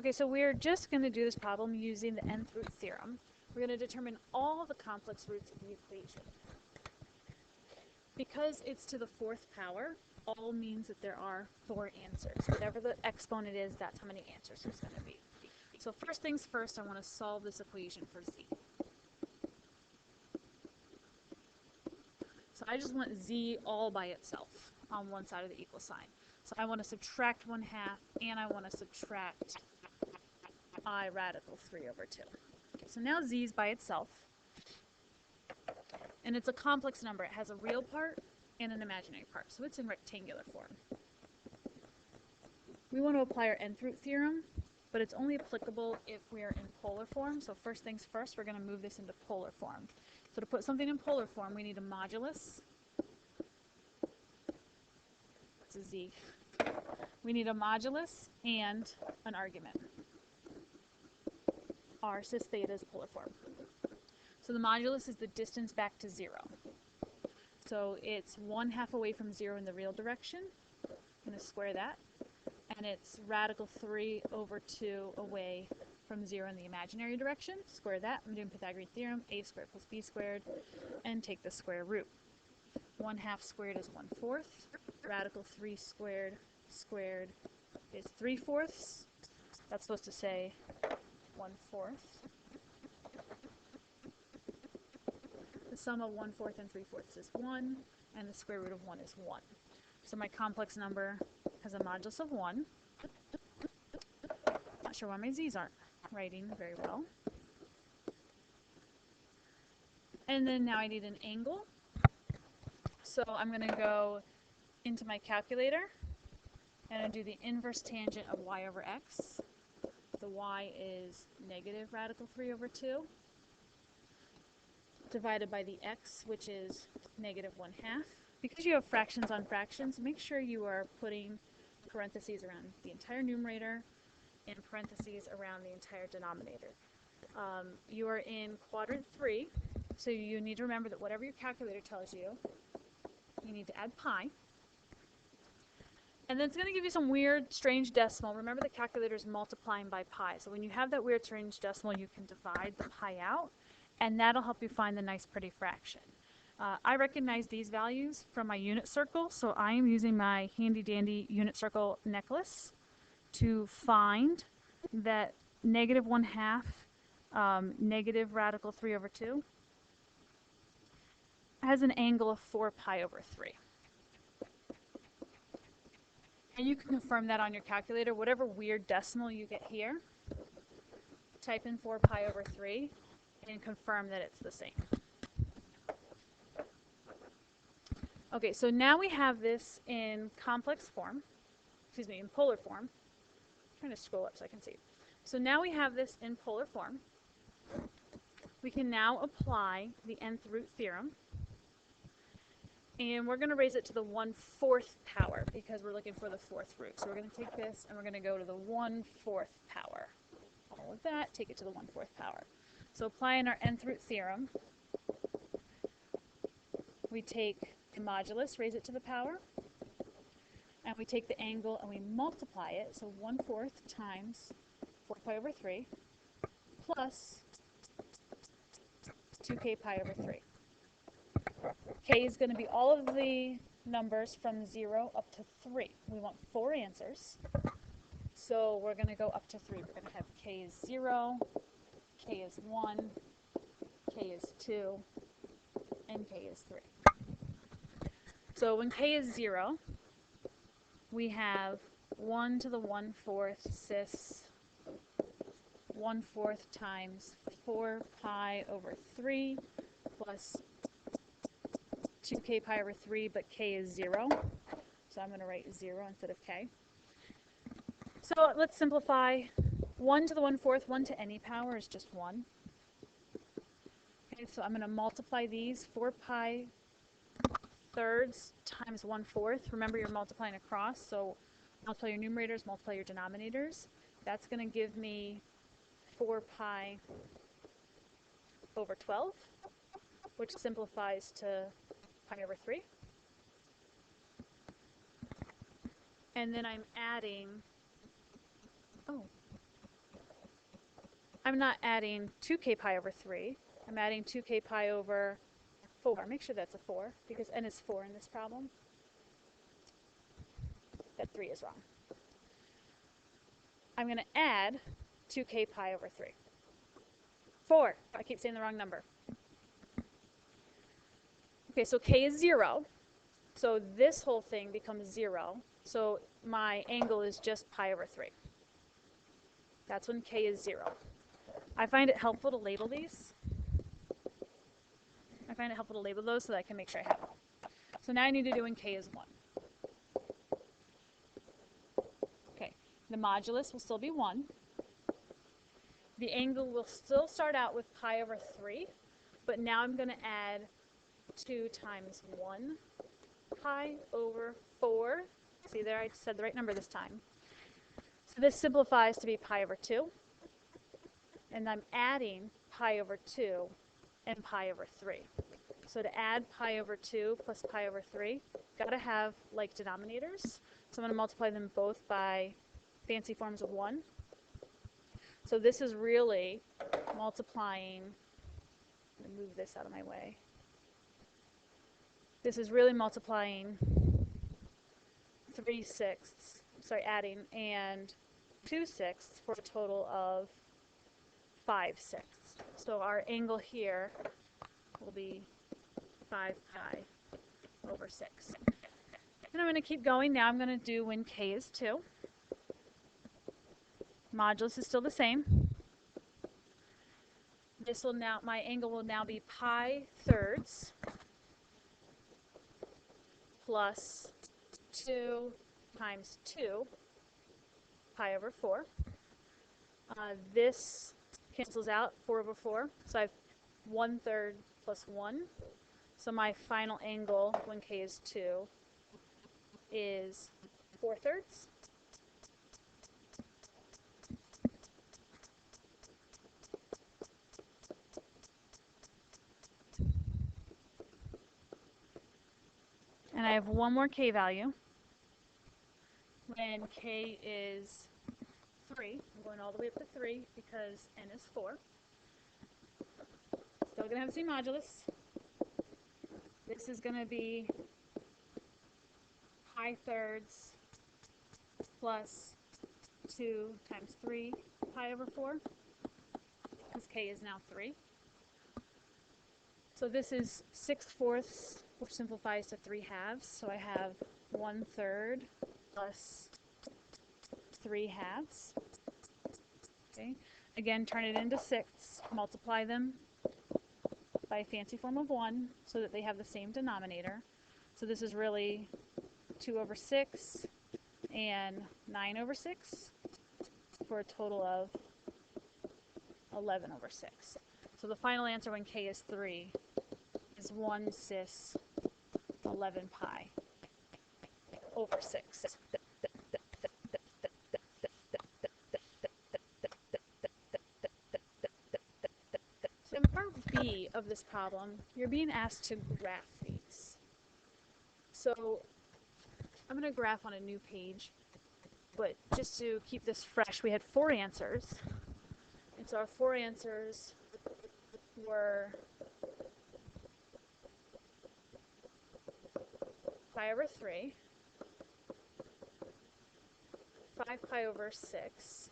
Okay, so we're just going to do this problem using the nth root theorem. We're going to determine all the complex roots of the equation. Because it's to the fourth power, all means that there are 4 answers. Whatever the exponent is, that's how many answers there's going to be. So first things first, I want to solve this equation for z. So I just want z all by itself on one side of the equal sign. So I want to subtract 1/2, and I want to subtract I radical 3 over 2. Okay, so now z is by itself, and it's a complex number. It has a real part and an imaginary part, so it's in rectangular form. We want to apply our nth root theorem, but it's only applicable if we're in polar form. So first things first, we're going to move this into polar form. So to put something in polar form, we need a modulus. That's a z. We need a modulus and an argument. R cis theta is polar form. So the modulus is the distance back to 0. So it's 1/2 away from 0 in the real direction. I'm going to square that. And it's radical 3 over 2 away from 0 in the imaginary direction. Square that. I'm doing Pythagorean theorem, a squared plus b squared, and take the square root. 1/2 squared is 1/4. Radical 3 squared is 3/4. That's supposed to say 1/4. The sum of 1/4 and 3/4 is 1, and the square root of 1 is 1. So my complex number has a modulus of 1. Not sure why my z's aren't writing very well. And then now I need an angle. So I'm going to go into my calculator and I do the inverse tangent of y over x. The y is negative radical 3 over 2 divided by the x, which is negative 1/2. Because you have fractions on fractions, make sure you are putting parentheses around the entire numerator and parentheses around the entire denominator. You are in quadrant 3, so you need to remember that whatever your calculator tells you, you need to add pi. And then it's going to give you some weird, strange decimal. Remember the calculator is multiplying by pi. So when you have that weird, strange decimal, you can divide the pi out, and that'll help you find the nice, pretty fraction. I recognize these values from my unit circle, so I am using my handy-dandy unit circle necklace to find that negative 1/2 negative radical 3 over 2 has an angle of 4 pi over 3. And you can confirm that on your calculator. Whatever weird decimal you get here, type in 4 pi over 3 and confirm that it's the same. Okay, so now we have this in complex form, in polar form. I'm trying to scroll up so I can see. So now we have this in polar form. We can now apply the nth root theorem. And we're going to raise it to the 1/4 power because we're looking for the 4th root. So we're going to take this and we're going to go to the 1/4 power. All of that, take it to the 1/4 power. So applying our nth root theorem, we take the modulus, raise it to the power, and we take the angle and we multiply it. So 1/4 times 4 pi over 3 plus 2k pi over 3. K is going to be all of the numbers from 0 up to 3. We want 4 answers. So we're going to go up to 3. We're going to have k is 0, k is 1, k is 2, and k is 3. So when k is 0, we have 1 to the 1/4 cis 1/4 times 4 pi over 3 plus 2k pi over 3, but k is 0. So I'm going to write 0 instead of k. So let's simplify. 1 to the 1/4, 1 to any power is just 1. Okay, so I'm going to multiply these. 4 pi thirds times 1/4. Remember, you're multiplying across, so multiply your numerators, multiply your denominators. That's going to give me 4 pi over 12, which simplifies to pi over 3. And then I'm adding, I'm not adding 2k pi over 3. I'm adding 2k pi over 4. Make sure that's a 4 because n is 4 in this problem. That 3 is wrong. I'm going to add 2k pi over 3. 4. I keep saying the wrong number. Okay, so k is 0. So this whole thing becomes 0. So my angle is just pi over 3. That's when k is 0. I find it helpful to label these. I find it helpful to label those so that I can make sure I have them. So now I need to do when k is 1. Okay, the modulus will still be 1. The angle will still start out with pi over 3, but now I'm going to add 2 times 1 pi over 4. See there, I said the right number this time. So this simplifies to be pi over 2. And I'm adding pi over 2 and pi over 3. So to add pi over 2 plus pi over 3, got to have like denominators. So I'm going to multiply them both by fancy forms of 1. So this is really multiplying, I'm going to move this out of my way. This is really multiplying 3/6, adding, and 2/6 for a total of 5/6. So our angle here will be 5 pi over 6. And I'm going to keep going. Now I'm going to do when k is 2. Modulus is still the same. This will now, my angle will now be pi thirds plus 2 times 2 pi over 4. This cancels out 4 over 4. So I have 1/3 plus 1. So my final angle when k is 2 is 4/3. And I have one more k value when k is 3. I'm going all the way up to 3 because n is 4. Still going to have the same modulus. This is going to be pi thirds plus 2 times 3 pi over 4 because k is now 3. So this is 6/4, which simplifies to 3/2. So I have 1/3 plus 3/2. Okay. Again, turn it into 6. Multiply them by a fancy form of 1 so that they have the same denominator. So this is really 2 over 6 and 9 over 6 for a total of 11 over 6. So the final answer when k is 3 is 1/6 11 pi over 6. So in part B of this problem, you're being asked to graph these. So I'm going to graph on a new page, but just to keep this fresh, we had 4 answers. And so our 4 answers were pi over 3, 5 pi over 6,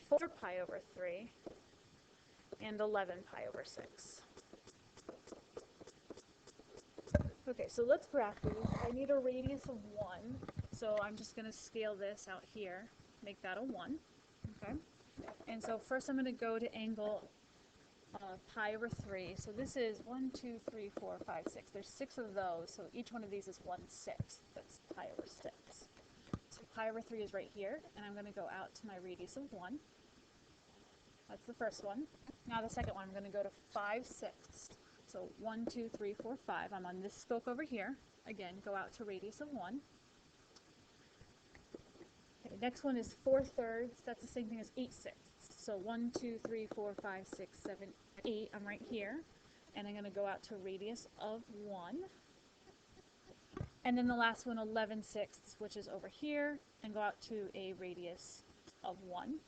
4 pi over 3, and 11 pi over 6. Okay, so let's graph these. I need a radius of 1, so I'm just going to scale this out here, make that a 1. Okay, and so first I'm going to go to angle pi over 3. So this is 1, 2, 3, 4, 5, 6. There's 6 of those, so each one of these is 1/6. That's pi over 6. So pi over 3 is right here, and I'm going to go out to my radius of 1. That's the first one. Now the second one, I'm going to go to 5/6. So 1, 2, 3, 4, 5. I'm on this spoke over here. Again, go out to radius of 1. Okay, next one is 4/3. That's the same thing as 8/6. So 1, 2, 3, 4, 5, 6, 7, 8. I'm right here. And I'm going to go out to radius of 1. And then the last one, 11/6, which is over here, and go out to a radius of 1.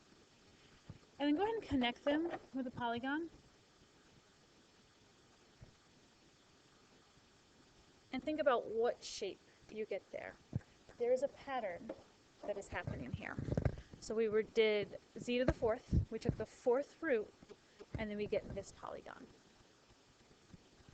And then go ahead and connect them with a polygon. And think about what shape you get there. There is a pattern that is happening here. So did z to the fourth, we took the fourth root, and then we get this polygon.